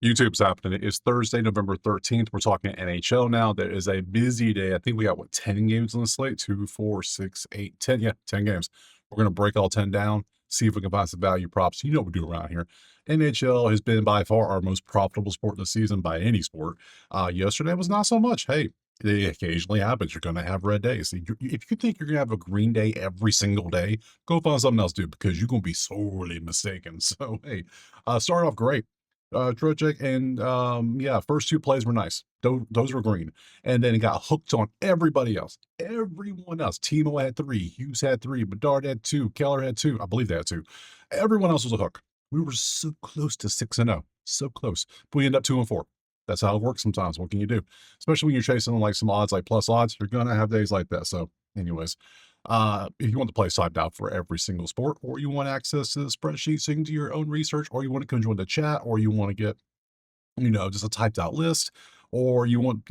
YouTube's happening. It's Thursday, November 13th. We're talking NHL now. There is a busy day. I think we got, 10 games on the slate? 2, 4, 6, 8, 10. Yeah, 10 games. We're going to break all 10 down, see if we can find some value props. You know what we do around here. NHL has been by far our most profitable sport this season by any sport. Yesterday was not so much. Hey, it occasionally happens. You're going to have red days. If you think you're going to have a green day every single day, go find something else to do because you're going to be sorely mistaken. So, hey, start off great. Trocheck and, yeah, first 2 plays were nice. Those were green, and then it got hooked on everybody else. Everyone else. Timo had 3, Hughes had 3, Bedard had 2, Keller had 2. I believe they had 2. Everyone else was a hook. We were so close to 6-0, so close, but we end up 2-4. That's how it works sometimes. What can you do? Especially when you're chasing, like, some odds, like plus odds, you're gonna have days like that. So anyways, if you want to play side out for every single sport, or you want access to the spreadsheet so you can do your own research, or you want to come join the chat, or you want to get, just a typed out list, or you want,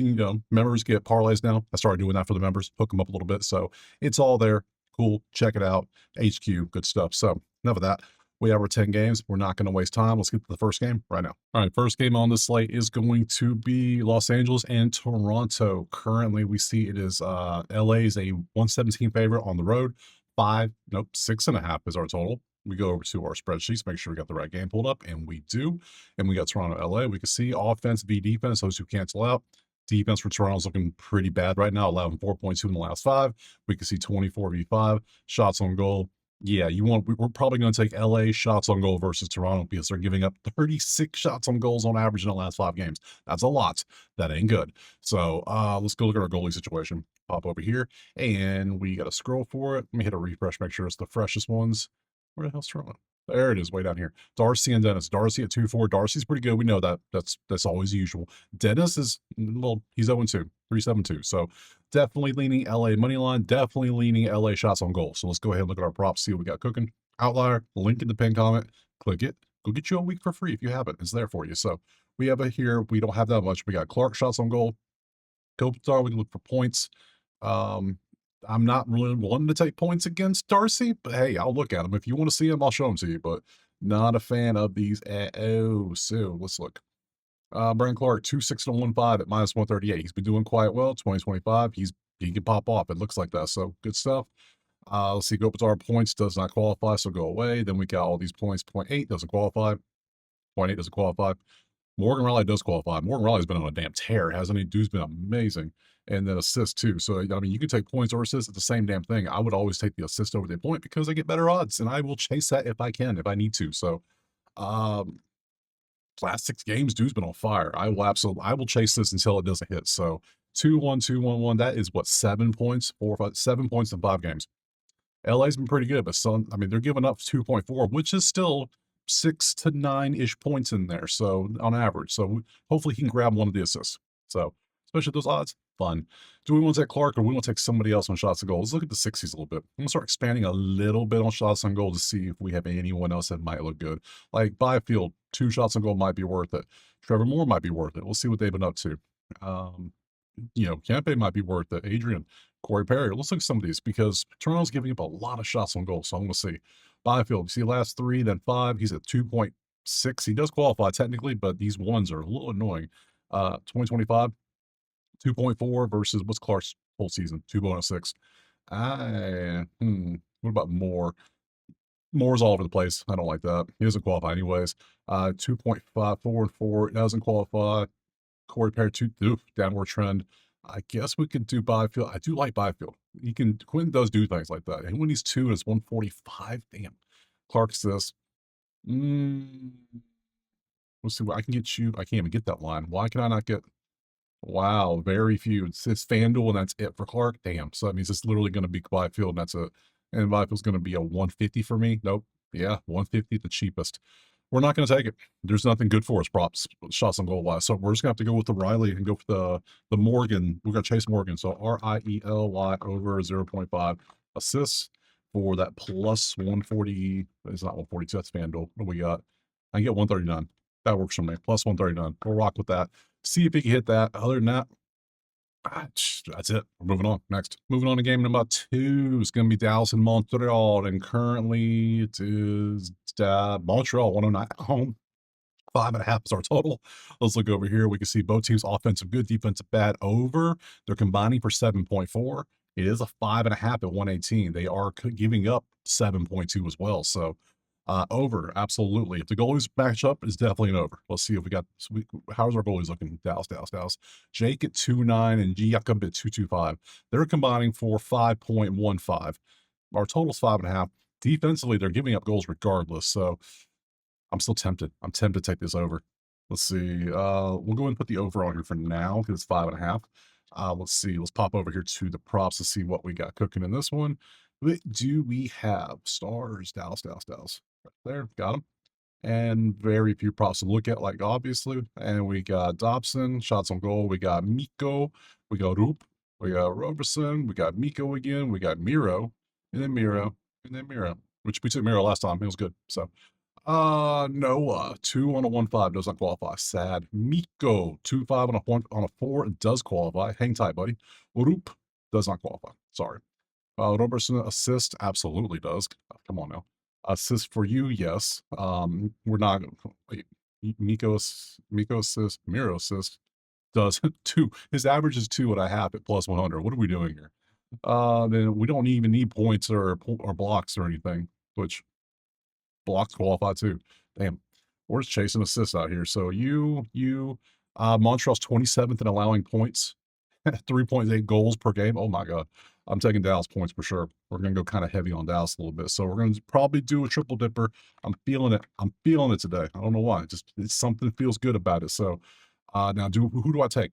members get parlays now. I started doing that for the members, hook them up a little bit. So it's all there. Cool. Check it out. HQ, good stuff. So enough of that. We have our 10 games. We're not going to waste time. Let's get to the first game right now. All right. First game on the slate is going to be Los Angeles and Toronto. Currently, we see it is LA is a 117 favorite on the road. 6.5 is our total. We go over to our spreadsheets, make sure we got the right game pulled up, and we do. And we got Toronto, LA. We can see offense v defense, those who cancel out. Defense for Toronto is looking pretty bad right now, allowing 4.2 in the last 5. We can see 24 v 5. Shots on goal. Yeah, we're probably going to take LA shots on goal versus Toronto because they're giving up 36 shots on goals on average in the last 5 games. That's a lot. That ain't good. So let's go look at our goalie situation. Pop over here, and we got to scroll for it. Let me hit a refresh, make sure it's the freshest ones. Where the hell's Toronto? There it is, way down here. Darcy and Dennis. Darcy at 2-4. Darcy's pretty good. We know that. That's always the usual. Dennis is, well, he's 0-2, 3.72. So definitely leaning LA money line. Definitely leaning LA shots on goal. So let's go ahead and look at our props, see what we got cooking. Outlier, link in the pin comment. Click it. Go get you a week for free if you have it. It's there for you. So we have it here. We don't have that much. We got Clark shots on goal. Kopitar, we can look for points. I'm not really wanting to take points against Darcy, but hey, I'll look at them. If you want to see them, I'll show them to you, but not a fan of these at all. So let's look. Brandon Clark, 2.6-1.5 at -138. He's been doing quite well. 2025, he can pop off. It looks like that. So good stuff. Let's see. Kopitar points does not qualify, so go away. Then we got all these points. 0.8 doesn't qualify. 0.8 doesn't qualify. Morgan Riley does qualify. Morgan Riley's been on a damn tear, hasn't he? Dude's been amazing. And then assists too. So, I mean, you can take points or assists. It's the same damn thing. I would always take the assist over the point because I get better odds, and I will chase that if I can, if I need to. So, last 6 games, dude's been on fire. I will chase this until it doesn't hit. So, 2-1, 2-1-1. That is what, 7 points, 4, 5, 7 points in 5 games. LA's been pretty good, but they're giving up 2.4, which is still 6 to 9-ish points in there. So on average, so hopefully he can grab one of the assists. So especially those odds, fun. Do we want to take Clark or we want to take somebody else on shots on goal? Let's look at the 60s a little bit. I'm gonna start expanding a little bit on shots on goal to see if we have anyone else that might look good. Like Byfield, 2 shots on goal might be worth it. Trevor Moore might be worth it. We'll see what they've been up to. Kempe might be worth it. Adrian, Corey Perry. Let's look at some of these because Toronto's giving up a lot of shots on goal. So I'm going to see. Byfield, see last 3, then 5. He's at 2.6. He does qualify technically, but these ones are a little annoying. 2025, 2.4 versus what's Clark's whole season? 2.6. What about Moore? Moore's all over the place. I don't like that. He doesn't qualify anyways. 2.5, 4 and 4. It doesn't qualify. Corey Perry, downward trend. I guess we could do Byfield. I do like Byfield. Quinn does do things like that. And when he's 2, it's 145. Damn. Clark's this. Let's see what I can get you. I can't even get that line. Why can I not get? Wow, very few. It's FanDuel, and that's it for Clark. Damn. So that means it's literally going to be Byfield, and Byfield's going to be a 150 for me. Nope. Yeah, 150, the cheapest. We're not going to take it. There's nothing good for us props, shots on goal wise. So we're just going to have to go with the Riley and go for the Morgan. We're going to chase Morgan. So Riely over 0.5 assists for that plus 140. It's not 142. That's FanDuel. What do we got? I can get 139. That works for me. Plus 139. We'll rock with that. See if he can hit that. Other than that, that's it. We're moving on. Next. Moving on to game number 2. It's going to be Dallas and Montreal. And currently it is Montreal 109 at home. 5.5 is our total. Let's look over here. We can see both teams offensive good, defensive bad over. They're combining for 7.4. It is a 5.5 at 118. They are giving up 7.2 as well. So over, absolutely. If the goalies match up, it's definitely an over. Let's see if we got. How's our goalies looking? Dallas. Jake at 2.9 and Jakob at 2.25. They're combining for 5.15. Our total's 5.5. Defensively, they're giving up goals regardless. So I'm still tempted. I'm tempted to take this over. Let's see. We'll go ahead and put the over on here for now because it's 5.5. Let's see. Let's pop over here to the props to see what we got cooking in this one. What do we have? Stars, Dallas. Right there. Got them. And very few props to look at, like obviously. And we got Dobson, shots on goal. We got Miko. We got Roop. We got Roberson. We got Miko again. We got Miro. And then Miro. And then Miro. Which we took Miro last time. It was good. So Noah, 2 on a 1-5 does not qualify. Sad. Miko, 2-5 on a 4 does qualify. Hang tight, buddy. Roop does not qualify. Sorry. Robertson assist absolutely does. Come on now. Assist for you, yes. We're not wait. Miko assist, Miro assist does 2. His average is 2.5 at plus 100. What are we doing here? Then we don't even need points or blocks or anything, which blocks qualify too. Damn. We're just chasing assists out here. So Montreal's 27th in allowing points, 3.8 goals per game. Oh my God. I'm taking Dallas points for sure. We're going to go kind of heavy on Dallas a little bit. So we're going to probably do a triple dipper. I'm feeling it. I'm feeling it today. I don't know why. It's something that feels good about it. So now who do I take?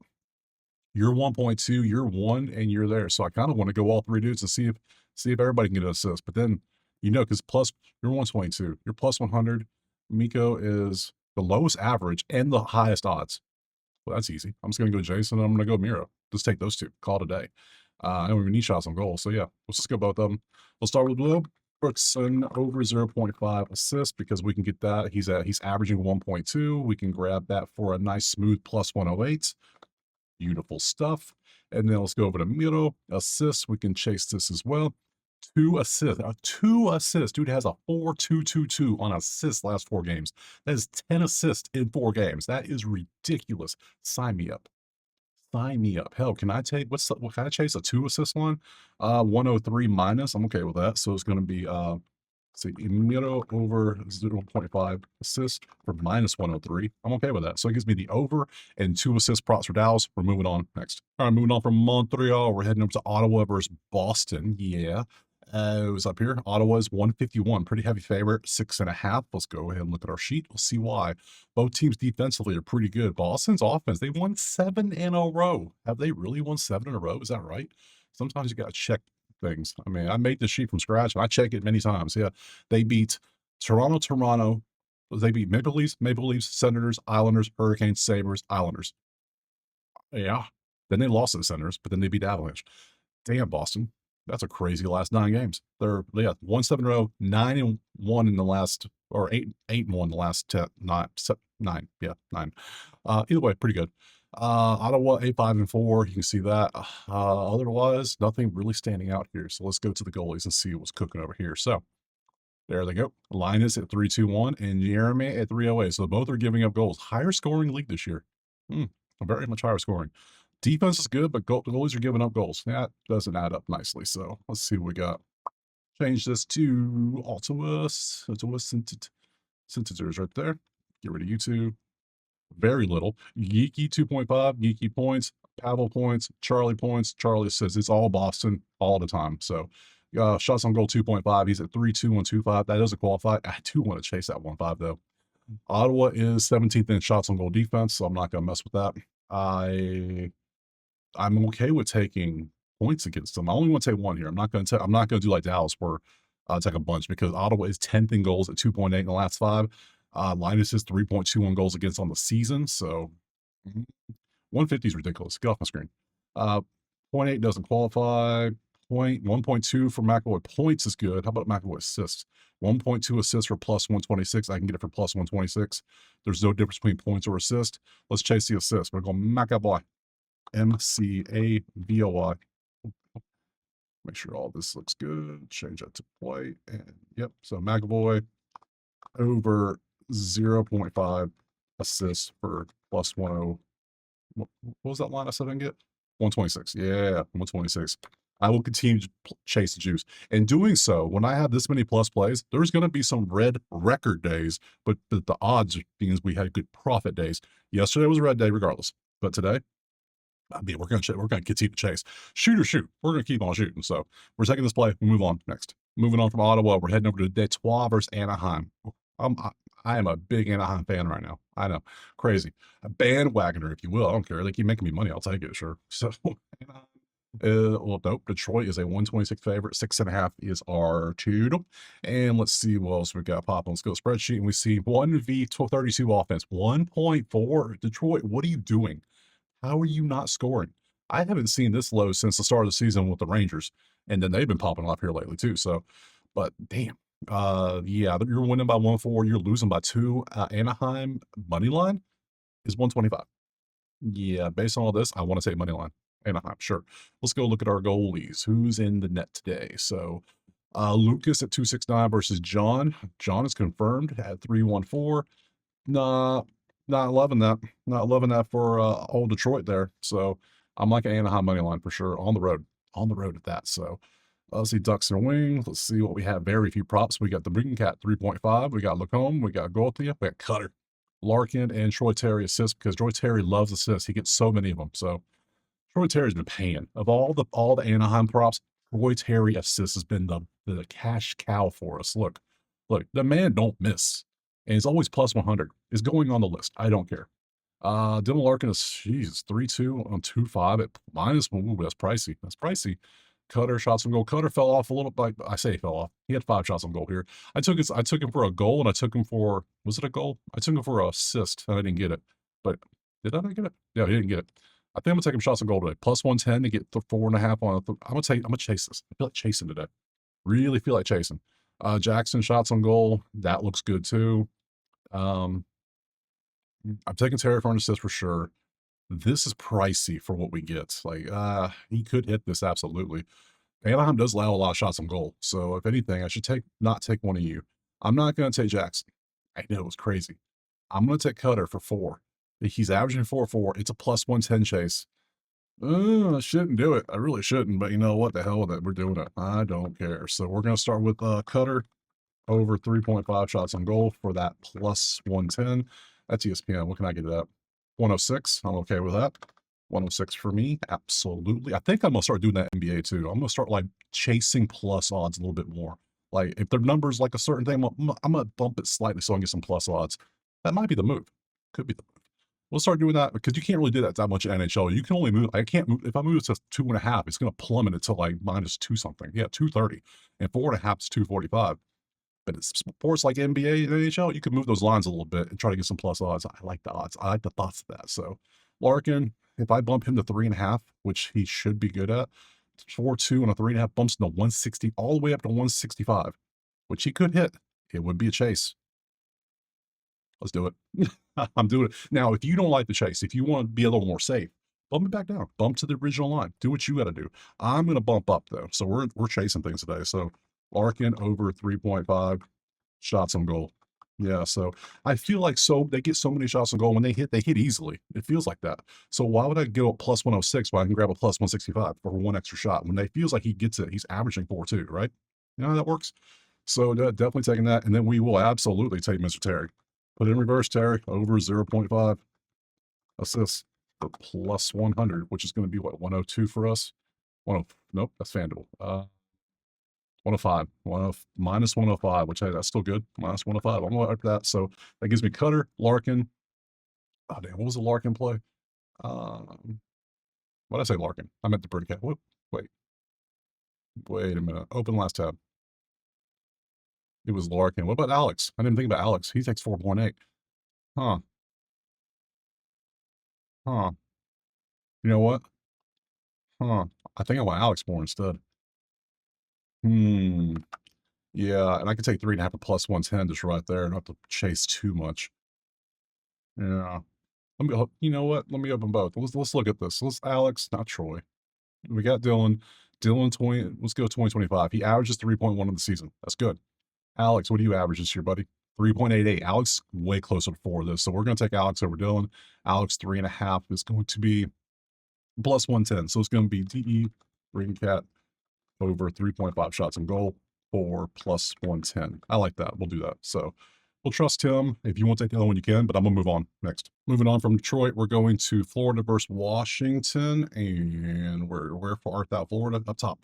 You're 1.2, you're 1, and you're there. So I kind of want to go all 3 dudes and see if everybody can get an assist. But then, because plus you're 122, you're plus 100. Miko is the lowest average and the highest odds. Well, that's easy. I'm just going to go Jason and I'm going to go Miro. Just take those 2. Call it a day. I don't even need shots on goal. So yeah, let's just go both of them. We'll start with Blue. Brookson over 0.5 assists because we can get that. He's averaging 1.2. We can grab that for a nice smooth plus 108. Beautiful stuff. And then let's go over to Miro. Assists. We can chase this as well. 2 assists. 2 assists. Dude has a 4.222 on assists last 4 games. That is 10 assists in 4 games. That is ridiculous. Sign me up. Sign me up. Hell, can I take what can I chase a 2 assist one? 103 minus. I'm okay with that. So it's gonna be see Miro over 0.5 assists for minus 103. I'm okay with that. So it gives me the over and 2 assist props for Dallas. We're moving on next. All right, moving on from Montreal. We're heading over to Ottawa versus Boston. Yeah. It was up here. Ottawa's 151, pretty heavy favorite, 6.5. Let's go ahead and look at our sheet. We'll see why. Both teams defensively are pretty good. Boston's offense, they won 7 in a row. Have they really won 7 in a row? Is that right? Sometimes you got to check things. I mean, I made this sheet from scratch and I check it many times. Yeah, they beat Toronto. They beat Maple Leafs, Senators, Islanders, Hurricanes, Sabres, Islanders. Yeah. Then they lost to the Senators, but then they beat Avalanche. Damn, Boston. That's a crazy last 9 games. They're 1-7 in a row, 9-1 in the last, or 8-1 in the last 9. Yeah, 9. Either way, pretty good. Ottawa 8-5-4. You can see that. Otherwise, nothing really standing out here. So let's go to the goalies and see what's cooking over here. So there they go. Linus at 3.21 and Jeremy at 3.08. So both are giving up goals. Higher scoring league this year. Very much higher scoring. Defense is good, but goalies are giving up goals. That doesn't add up nicely. So let's see what we got. Change this to Ottawa sentences right there. Get rid of YouTube. Very little. Geeky 2.5, Geeky points, Pavel points, Charlie points. Charlie says it's all Boston all the time. So shots on goal 2.5. He's at 3.2125. That doesn't qualify. I do want to chase that 1.5 though. Ottawa is 17th in shots on goal defense, so I'm not going to mess with that. I'm okay with taking points against them. I only want to take 1 here. I'm not going to do like Dallas where take a bunch because Ottawa is 10th in goals at 2.8 in the last 5. Linus is 3.21 goals against on the season. So 150 is ridiculous. Get off my screen. 0.8 doesn't qualify. 1.2 for McAvoy points is good. How about McAvoy assists? 1.2 assists for plus 126. I can get it for plus 126. There's no difference between points or assist. Let's chase the assist. We're going McAvoy. MCAVOY. Make sure all this looks good. Change that to white. And yep. So McAvoy over 0.5 assists for plus 10. What was that line I said I can get? 126. Yeah, 126. I will continue to chase the juice. In doing so, when I have this many plus plays, there's going to be some red record days, but the odds means we had good profit days. Yesterday was a red day regardless, but today, I mean, we're going to continue to chase. Shoot or shoot. We're going to keep on shooting. So we're taking this play. We move on next. Moving on from Ottawa, we're heading over to Detroit versus Anaheim. I am a big Anaheim fan right now. I know, crazy, a bandwagoner, if you will. I don't care. They keep making me money. I'll take it, sure. So, well, nope. Detroit is a 126 favorite. 6.5 is our total. And let's see what else we got popping. Let's go spreadsheet, and we see 1v32 offense, 1.4. Detroit, what are you doing? How are you not scoring? I haven't seen this low since the start of the season with the Rangers, and then they've been popping off here lately too. So, but damn, yeah, you're winning by 1-4, you're losing by 2. Anaheim money line is 125. Yeah, based on all this, I want to say money line. Anaheim, sure. Let's go look at our goalies. Who's in the net today? So, Lucas at 269 versus John. John is confirmed at 314. Nah, not loving that. Not loving that for old Detroit there. So I'm like an Anaheim money line for sure on the road. On the road at that. So let's see Ducks and Wings. Let's see what we have. Very few props. We got the Brinking Cat 3.5. We got Lacombe. We got Gauthier. We got Cutter, Larkin, and Troy Terry assists because Troy Terry loves assists. He gets so many of them. So Troy Terry's been paying. Of all the Anaheim props, Troy Terry assists has been the cash cow for us. Look, the man don't miss. And it's always plus 100. Is going on the list. I don't care. Dylan Larkin is, jeez, 3-2 on 2.5 at minus 1. Ooh, that's pricey. That's pricey. Cutter, shots on goal. Cutter fell off a little bit. I say he fell off. He had 5 shots on goal here. I took him for a goal, and I took him for, was it a goal? I took him for an assist, and I didn't get it. But did I not get it? No, he didn't get it. I think I'm gonna take him shots on goal today. Plus 110 to get 4.5 on. I'm gonna chase this. I feel like chasing today. Really feel like chasing. Jackson shots on goal. That looks good too. I'm taking Terry for an assist for sure. This is pricey for what we get. Like, he could hit this absolutely. Anaheim does allow a lot of shots on goal. So if anything, I should not take one of you. I'm not going to take Jackson. I know, it's crazy. I'm going to take Cutter for 4. He's averaging 4.4. It's a plus 110 chase. I shouldn't do it. I really shouldn't, but you know what? The hell with it. We're doing it. I don't care. So we're going to start with Cutter over 3.5 shots on goal for that plus 110. That's ESPN. What can I get it at? 106. I'm okay with that. 106 for me. Absolutely. I think I'm going to start doing that NBA too. I'm going to start like chasing plus odds a little bit more. Like if their numbers like a certain thing, I'm going to bump it slightly so I can get some plus odds. That might be the move. Could be the move. We'll start doing that because you can't really do that much in NHL. You can only move. I can't move. If I move it to 2.5, it's going to plummet it to like minus 2 something. Yeah, 230. And 4.5 is 245. But it's sports like NBA and NHL, you can move those lines a little bit and try to get some plus odds. I like the odds. I like the thoughts of that. So Larkin, if I bump him to 3.5, which he should be good at, 4.2 and a 3.5 bumps to 160, all the way up to 165, which he could hit. It would be a chase. Let's do it. I'm doing it. Now, if you don't like the chase, if you want to be a little more safe, bump it back down. Bump to the original line. Do what you got to do. I'm going to bump up, though. So we're chasing things today. So Larkin over 3.5 shots on goal. Yeah, so I feel like they get so many shots on goal. When they hit easily. It feels like that. So why would I go up plus 106 when I can grab a plus 165 for one extra shot? When they feels like he gets it, he's averaging 4.2, right? You know how that works? So definitely taking that. And then we will absolutely take Mr. Terry. Put it in reverse, Terry, over 0.5 assists for plus 100, which is going to be what, 102 for us? Nope, that's FanDuel. 105, minus 105, which hey, that's still good. Minus 105. I'm going up that. So that gives me Cutter, Larkin. Oh damn, what was the Larkin play? What did I say, Larkin? I meant the Bird Cat. Wait a minute. Open last tab. It was Larkin. What about Alex? I didn't think about Alex. He takes 4.8. Huh. You know what? I think I want Alex more instead. Yeah, and I could take 3.5 at plus 110 just right there and not have to chase too much. Yeah. You know what? Let me open both. Let's look at this. Alex, not Troy. We got Dylan. Let's go 2025. He averages 3.1 in the season. That's good. Alex, what do you average this year, buddy? 3.88. Alex way closer to 4 of this. So we're going to take Alex over Dylan. Alex 3.5 is going to be plus 110. So it's going to be DE Green Cat over 3.5 shots on goal for plus 110. I like that. We'll do that. So we'll trust him. If you want to take the other one, you can, but I'm going to move on next. Moving on from Detroit, we're going to Florida versus Washington. And where for art thou, Florida? Up top.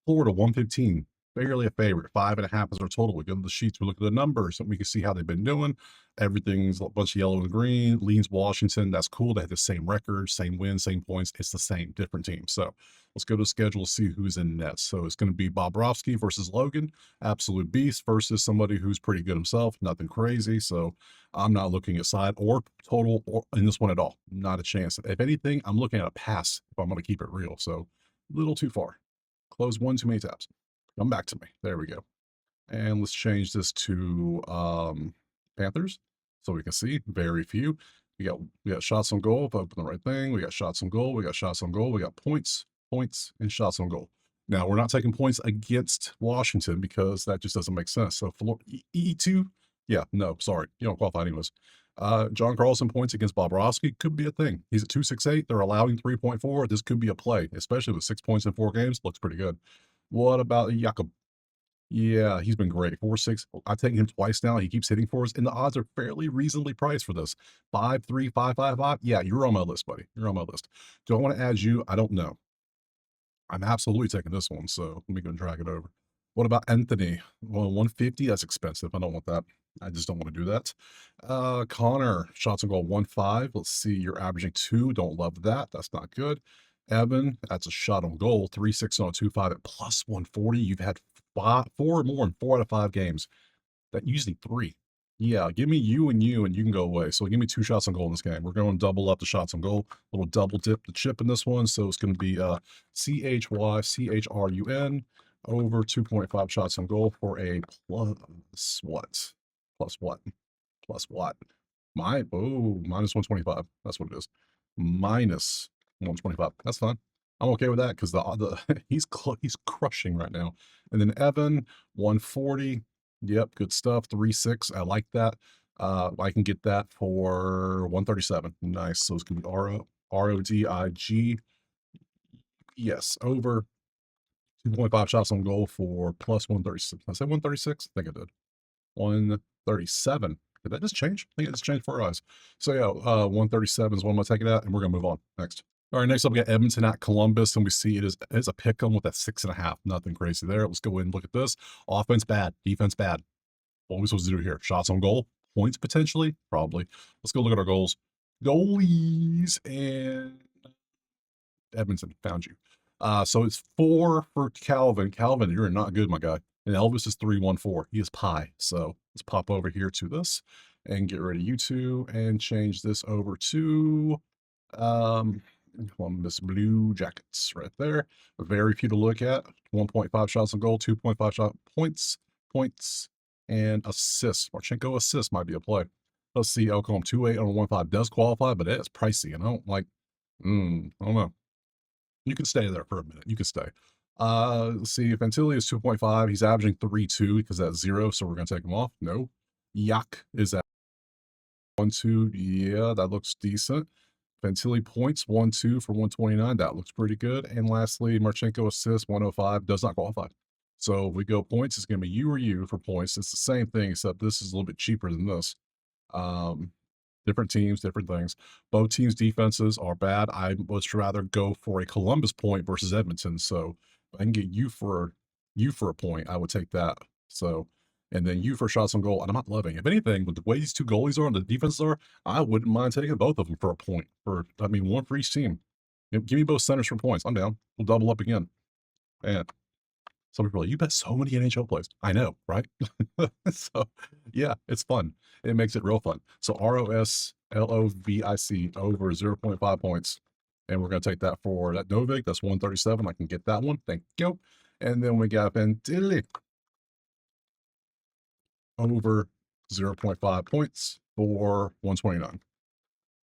Florida 115. Barely a favorite. 5.5 is our total. We go to the sheets, we look at the numbers, and we can see how they've been doing. Everything's a bunch of yellow and green. Leans Washington. That's cool. They have the same record, same wins, same points. It's the same, different team. So let's go to the schedule, see who's in net. So it's going to be Bobrovsky versus Logan, absolute beast, versus somebody who's pretty good himself, nothing crazy. So I'm not looking at side or total or in this one at all. Not a chance. If anything, I'm looking at a pass if I'm going to keep it real. So a little too far. Close one too many tabs. Come back to me. There we go. And let's change this to Panthers so we can see very few. We got shots on goal. If I open the right thing, we got shots on goal. We got shots on goal. We got points, and shots on goal. Now we're not taking points against Washington because that just doesn't make sense. So for E2, yeah, no, sorry, you don't qualify anyways. John Carlson points against Bobrovsky could be a thing. He's at 268. They're allowing 3.4. This could be a play, especially with 6 points in 4 games. Looks pretty good. What about Jakob? Yeah, he's been great. 4-6. I've taken him twice now. He keeps hitting for us, and the odds are fairly reasonably priced for this. 5-3, 5-5-5. Yeah, you're on my list, buddy. You're on my list. Do I want to add you? I don't know. I'm absolutely taking this one, so let me go and drag it over. What about Anthony? Well, 150, that's expensive. I don't want that. I just don't want to do that. Connor, shots on goal 1.5. Let's see, you're averaging 2. Don't love that. That's not good. Evan, that's a shot on goal, 3.6 on 2.5 at plus 140. You've had 4 or more in 4 out of 5 games. That usually 3. Yeah, give me you and you can go away. So give me 2 shots on goal in this game. We're going to double up the shots on goal. Little double dip the chip in this one. So it's going to be CHYCHRUN over 2.5 shots on goal for a plus what? Plus what? Plus what? Minus 125. That's what it is. Minus 125. That's fine. I'm okay with that because the he's crushing right now. And then Evan 140. Yep, good stuff. 3.6. I like that. I can get that for 137. Nice. So it's gonna be RODIG. Yes, over 2.5 shots on goal for plus 136. Did I say 136? I think I did. 137. Did that just change? I think it just changed for our eyes. So yeah, 137 is what I'm gonna take it at, and we're gonna move on next. All right, next up we got Edmonton at Columbus, and we see it is a pick 'em with that 6.5. Nothing crazy there. Let's go in and look at this. Offense bad, defense bad. What are we supposed to do here? Shots on goal, points potentially, probably. Let's go look at our goals. Goalies and Edmonton found you. So it's 4 for Calvin. Calvin, you're not good, my guy. And Elvis is 314. He is pi. So let's pop over here to this and get rid of you two and change this over to Columbus Blue Jackets right there. Very few to look at. 1.5 shots on goal, 2.5 shot points, and assists. Marchenko assists might be a play. Let's see. Elcom 2.8 on 1.5 does qualify, but it's pricey. And I don't like, I don't know. You can stay there for a minute. You can stay. Let's see. Fantilli is 2.5. He's averaging 3.2 because that's 0. So we're going to take him off. No. Yak is at 1.2. Yeah, that looks decent. Fantilli points 1.2 for 129. That looks pretty good. And lastly, Marchenko assists 105 does not qualify. So if we go points, it's going to be you or you for points. It's the same thing, except this is a little bit cheaper than this. Different teams, different things. Both teams' defenses are bad. I would rather go for a Columbus point versus Edmonton. So if I can get you for a point, I would take that. So, and then you for shots on goal. And I'm not loving. If anything, with the way these two goalies are and the defenses are, I wouldn't mind taking both of them for a point. One for each team. Give me both centers for points. I'm down. We'll double up again. And some people are like, you bet so many NHL plays. I know, right? So yeah, it's fun. It makes it real fun. So ROSLOVIC over 0.5 points. And we're going to take that for that Novik. That's 137. I can get that one. Thank you. And then we got Fantilli over 0.5 points for 129.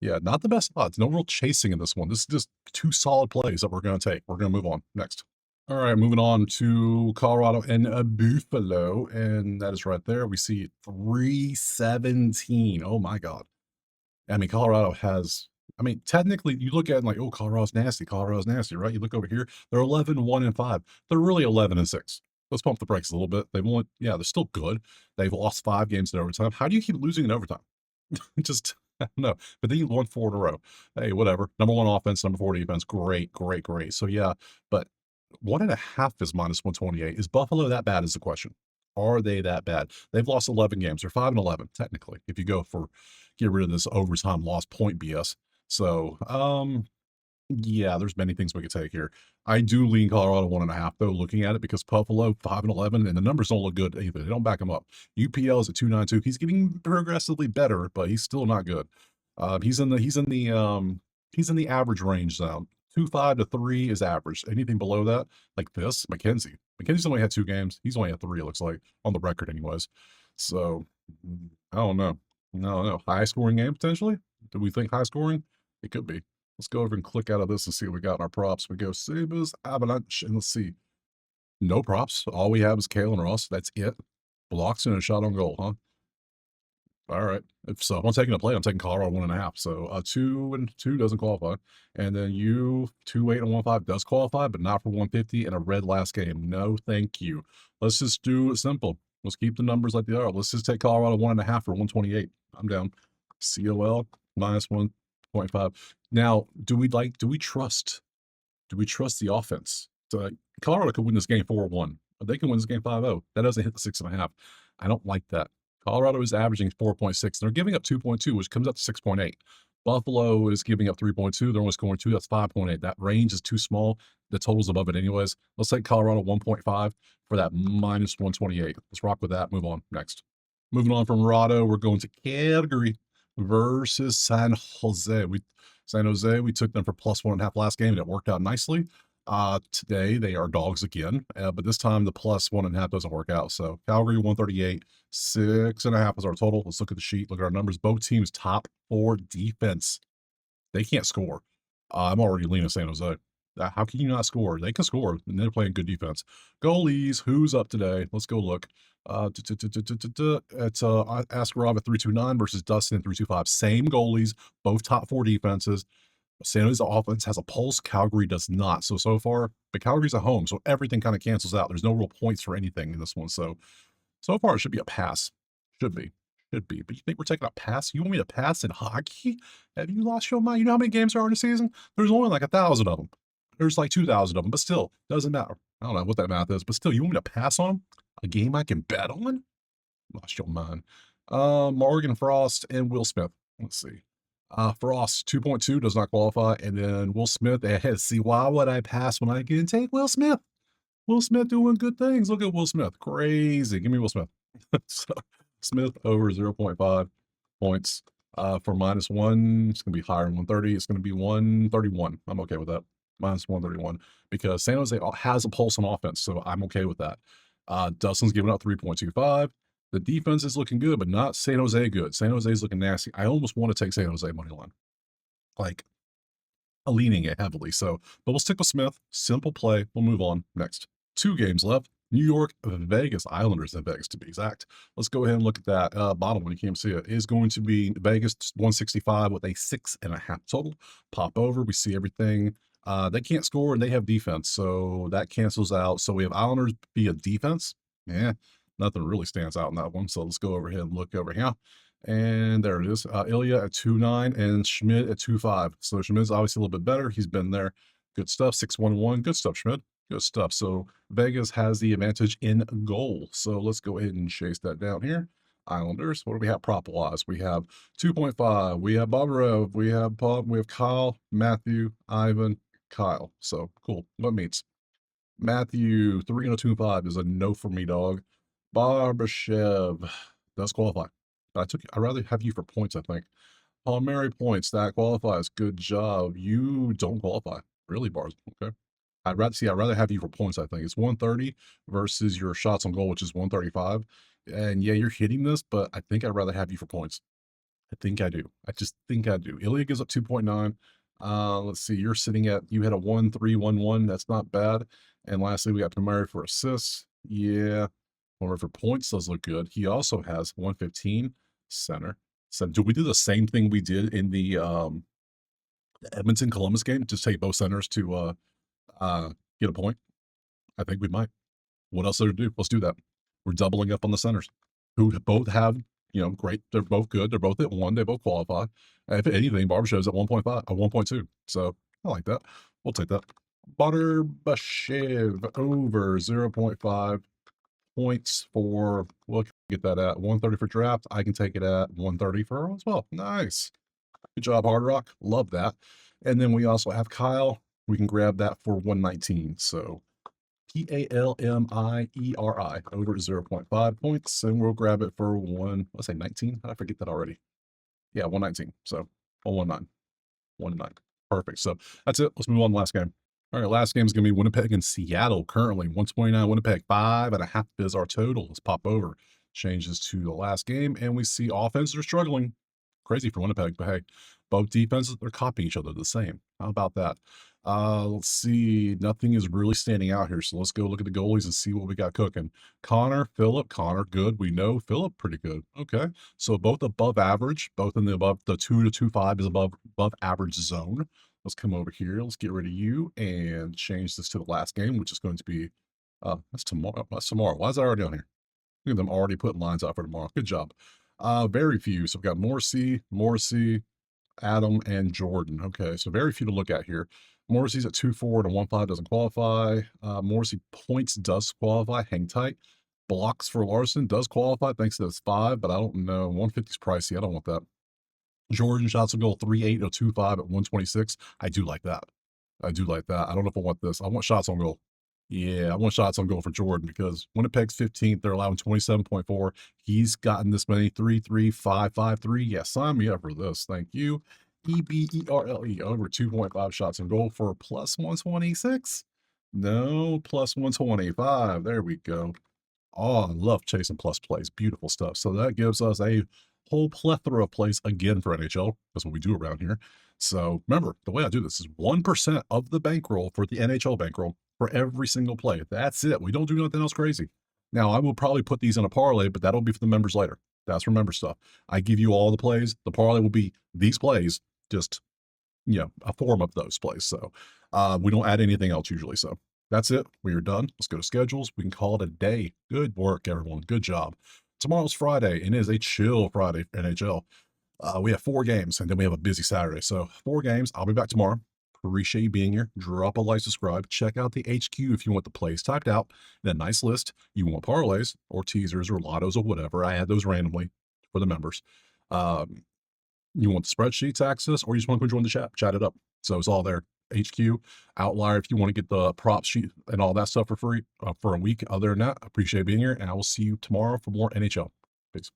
Yeah, not the best odds. No real chasing in this one. This is just 2 solid plays that we're going to take. We're going to move on next. All right, moving on to Colorado and Buffalo, and that is right there. We see 317. Oh my God. I mean, Colorado has, I mean, technically, you look at it like, oh, Colorado's nasty, right? You look over here, they're 11-1-5. They're really 11-6. Let's pump the brakes a little bit. They've won, yeah, they're still good. They've lost 5 games in overtime. How do you keep losing in overtime? Just, I don't know. But then you won 4 in a row. Hey, whatever. Number 1 offense, number 4 defense. Great, great, great. So, yeah, but 1.5 is minus 128. Is Buffalo that bad is the question. Are they that bad? They've lost 11 games. They're 5-11, technically, if you go for get rid of this overtime lost point BS. So, yeah, there's many things we could take here. I do lean Colorado 1.5 though, looking at it because Buffalo 5-11, and the numbers don't look good either. They don't back him up. UPL is at 292. He's getting progressively better, but he's still not good. He's in the average range zone. 2.5 to 3 is average. Anything below that, like this, McKenzie. McKenzie's only had 2 games. He's only had 3, it looks like, on the record, anyways. So I don't know. No. High scoring game potentially? Do we think high scoring? It could be. Let's go over and click out of this and see what we got in our props. We go Sabres, Avalanche, and let's see. No props. All we have is Kale and Ross. That's it. Blocks and a shot on goal, huh? All right. If so, if I'm taking a play, I'm taking Colorado 1.5. So 2-2 doesn't qualify. And then you 2-8 and 1-5 does qualify, but not for 150 and a red last game. No, thank you. Let's just do it simple. Let's keep the numbers like they are. Let's just take Colorado 1.5 for 128. I'm down. COL minus 1.5. Now, do we trust? Do we trust the offense? So Colorado could win this game 4-1. They can win this game 5-0. That doesn't hit the 6.5. I don't like that. Colorado is averaging 4.6. They're giving up 2.2, which comes up to 6.8. Buffalo is giving up 3.2. They're only scoring 2. That's 5.8. That range is too small. The total's above it anyways. Let's take Colorado 1.5 for that minus 128. Let's rock with that. Move on. Next. Moving on from Rado, we're going to Calgary versus San Jose. We took them for plus 1.5 last game, and it worked out nicely. Today they are dogs again, but this time the plus 1.5 doesn't work out. So Calgary 138, 6.5 is our total. Let's look at the sheet. Look at our numbers. Both teams top 4 defense. They can't score. I'm already leaning San Jose. How can you not score? They can score, and they're playing good defense. Goalies, who's up today? Let's go look. It's Askarov at 329 versus Dustin at 325. Same goalies, both top 4 defenses. San Jose's offense has a pulse. Calgary does not. So far, but Calgary's at home, so everything kind of cancels out. There's no real points for anything in this one. So far, it should be a pass. Should be. Should be. But you think we're taking a pass? You want me to pass in hockey? Have you lost your mind? You know how many games there are in a season? There's only like 1,000 of them. There's like 2,000 of them, but still, doesn't matter. I don't know what that math is, but still, you want me to pass on a game I can bet on? Lost your mind. Morgan Frost and Will Smith. Let's see. Frost 2.2 does not qualify, and then Will Smith. See, why would I pass when I can take Will Smith? Will Smith doing good things. Look at Will Smith. Crazy. Give me Will Smith. So Smith over 0.5 points. For minus 1, it's going to be higher than 130. It's going to be 131. I'm okay with that. Minus 131 because San Jose has a pulse on offense, so I'm okay with that. Dustin's giving up 3.25. The defense is looking good, but not San Jose good. San Jose is looking nasty. I almost want to take San Jose money line. Like, leaning it heavily. So, but we'll stick with Smith. Simple play. We'll move on. Next. 2 games left. New York, Vegas, Islanders in Vegas to be exact. Let's go ahead and look at that. Bottom one, you can't see it, is going to be Vegas 165 with a 6.5 total. Pop over. We see everything. They can't score and they have defense, so that cancels out. So we have Islanders be a defense. Yeah, nothing really stands out in that one. So let's go over here and look over here. And there it is. Ilya at 2.9 and Schmidt at 2.5. So Schmidt's obviously a little bit better. He's been there. Good stuff. 6-1-1. Good stuff, Schmidt. Good stuff. So Vegas has the advantage in goal. So let's go ahead and chase that down here. Islanders. What do we have prop wise? We have 2.5. We have Bobrev. We have Bob. We have Kyle, Matthew, Ivan, Kyle. So cool. What meets? Matthew 3.25 is a no for me, dog. Barbashev does qualify. But I'd rather have you for points, I think. Palmieri points, that qualifies. Good job. You don't qualify. Really, Bars. Okay. I'd rather have you for points, I think. It's 130 versus your shots on goal, which is 135. And yeah, you're hitting this, but I think I'd rather have you for points. I think I do. I just think I do. Ilya gives up 2.9. Let's see. You had a 1-3-1-1. That's not bad. And lastly, we got Primary for assists. Yeah. Primary for points does look good. He also has 115 center. So do we do the same thing we did in the Edmonton Columbus game? Just take both centers to get a point? I think we might. What else to do? Let's do that. We're doubling up on the centers who both have, great. They're both good. They're both at 1. They both qualify. If anything, Barbashev's at 1.5, 1.2. So I like that. We'll take that. Barbashev over 0.5 points for, we'll get that at 130 for draft. I can take it at 130 for as well. Nice. Good job, Hard Rock. Love that. And then we also have Kyle. We can grab that for 119. So Palmieri over 0.5 points, and we'll grab it for 19. I forget that already. Yeah, 119. So 119. 119. Perfect. So that's it. Let's move on to the last game. All right, last game is going to be Winnipeg and Seattle. Currently 129 Winnipeg, 5.5 is our total. Let's pop over. Changes to the last game, and we see offenses are struggling. Crazy for Winnipeg, but hey, both defenses are copying each other the same. How about that? Let's see. Nothing is really standing out here, so let's go look at the goalies and see what we got cooking. Connor, good. We know Philip pretty good. Okay, so both above average, both in the 2 to 2.5 is above average zone. Let's come over here. Let's get rid of you and change this to the last game, which is going to be that's tomorrow. That's tomorrow. Why is that already on here? Look at them already putting lines out for tomorrow. Good job. Very few. So we've got Morrissey, Adam, and Jordan. Okay, so very few to look at here. Morrissey's at 2.4 to 1.5 doesn't qualify. Morrissey points does qualify. Hang tight. Blocks for Larson does qualify thanks to this 5, but I don't know. 150 is pricey. I don't want that. Jordan shots on goal 3.8 or 2.5 at 126. I do like that. I do like that. I don't know if I want this. I want shots on goal. Yeah, I want shots on goal for Jordan because Winnipeg's 15th. They're allowing 27.4. He's gotten this many 3.3, 5.53. Yeah, sign me up for this. Thank you. EBERLE over 2.5 shots on goal for plus 126. No, plus 125. There we go. Oh, I love chasing plus plays. Beautiful stuff. So that gives us a whole plethora of plays again for NHL. That's what we do around here. So remember, the way I do this is 1% of the bankroll for the NHL bankroll for every single play. That's it. We don't do nothing else crazy. Now, I will probably put these in a parlay, but that'll be for the members later. That's for member stuff. I give you all the plays. The parlay will be these plays, just, a form of those plays. So we don't add anything else usually. So that's it. We are done. Let's go to schedules. We can call it a day. Good work, everyone. Good job. Tomorrow's Friday, and it is a chill Friday for NHL. We have 4 games, and then we have a busy Saturday. So 4 games. I'll be back tomorrow. Appreciate you being here. Drop a like, subscribe. Check out the HQ if you want the plays typed out in a nice list. You want parlays or teasers or lottos or whatever. I add those randomly for the members. You want the spreadsheets access, or you just want to go join the chat it up. So it's all there. HQ, Outlier, if you want to get the prop sheet and all that stuff for free for a week. Other than that, I appreciate being here, and I will see you tomorrow for more NHL. Peace.